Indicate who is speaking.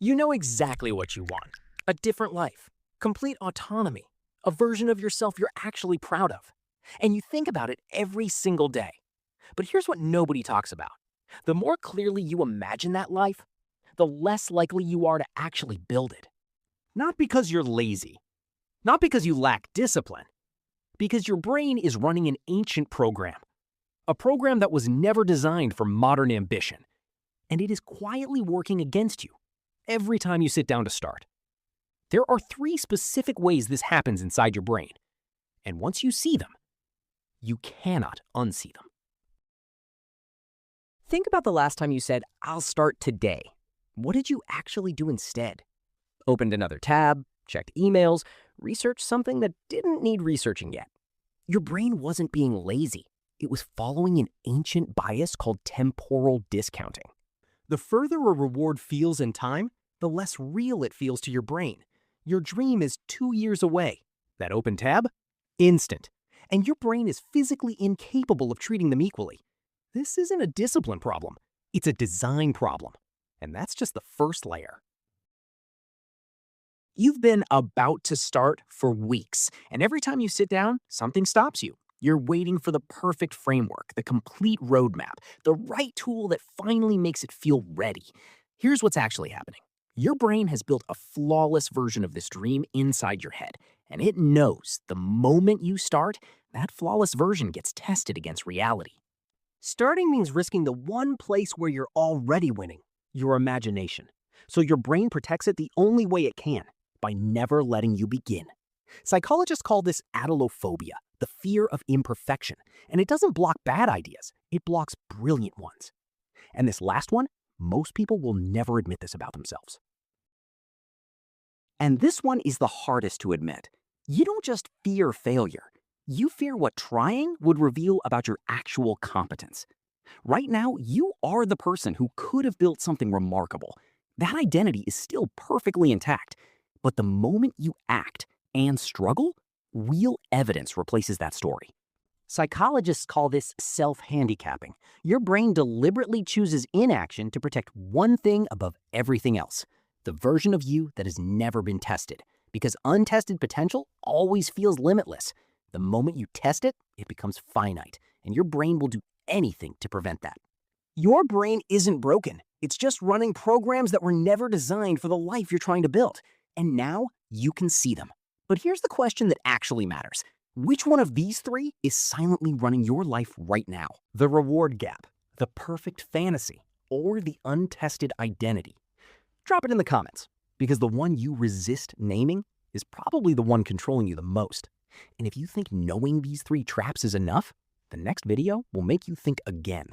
Speaker 1: You know exactly what you want. A different life, complete autonomy, a version of yourself you're actually proud of. And you think about it every single day. But here's what nobody talks about. The more clearly you imagine that life, the less likely you are to actually build it. Not because you're lazy, not because you lack discipline, because your brain is running an ancient program, a program that was never designed for modern ambition. And it is quietly working against you every time you sit down to start. There are 3 specific ways this happens inside your brain. And once you see them, you cannot unsee them. Think about the last time you said, "I'll start today." What did you actually do instead? Opened another tab, checked emails, researched something that didn't need researching yet. Your brain wasn't being lazy. It was following an ancient bias called temporal discounting. The further a reward feels in time, the less real it feels to your brain. Your dream is 2 years away. That open tab? Instant. And your brain is physically incapable of treating them equally. This isn't a discipline problem. It's a design problem. And that's just the first layer. You've been about to start for weeks, and every time you sit down, something stops you. You're waiting for the perfect framework, the complete roadmap, the right tool that finally makes it feel ready. Here's what's actually happening. Your brain has built a flawless version of this dream inside your head, and it knows the moment you start, that flawless version gets tested against reality. Starting means risking the one place where you're already winning, your imagination. So your brain protects it the only way it can, by never letting you begin. Psychologists call this atelophobia, the fear of imperfection. And it doesn't block bad ideas, it blocks brilliant ones. And this last one, most people will never admit this about themselves. And this one is the hardest to admit. You don't just fear failure. You fear what trying would reveal about your actual competence. Right now, you are the person who could have built something remarkable. That identity is still perfectly intact. But the moment you act and struggle, real evidence replaces that story. Psychologists call this self-handicapping. Your brain deliberately chooses inaction to protect one thing above everything else, the version of you that has never been tested. Because untested potential always feels limitless. The moment you test it, it becomes finite, and your brain will do anything to prevent that. Your brain isn't broken. It's just running programs that were never designed for the life you're trying to build. And now you can see them. But here's the question that actually matters. Which one of these 3 is silently running your life right now? The reward gap, the perfect fantasy, or the untested identity? Drop it in the comments, because the one you resist naming is probably the one controlling you the most. And if you think knowing these 3 traps is enough, the next video will make you think again.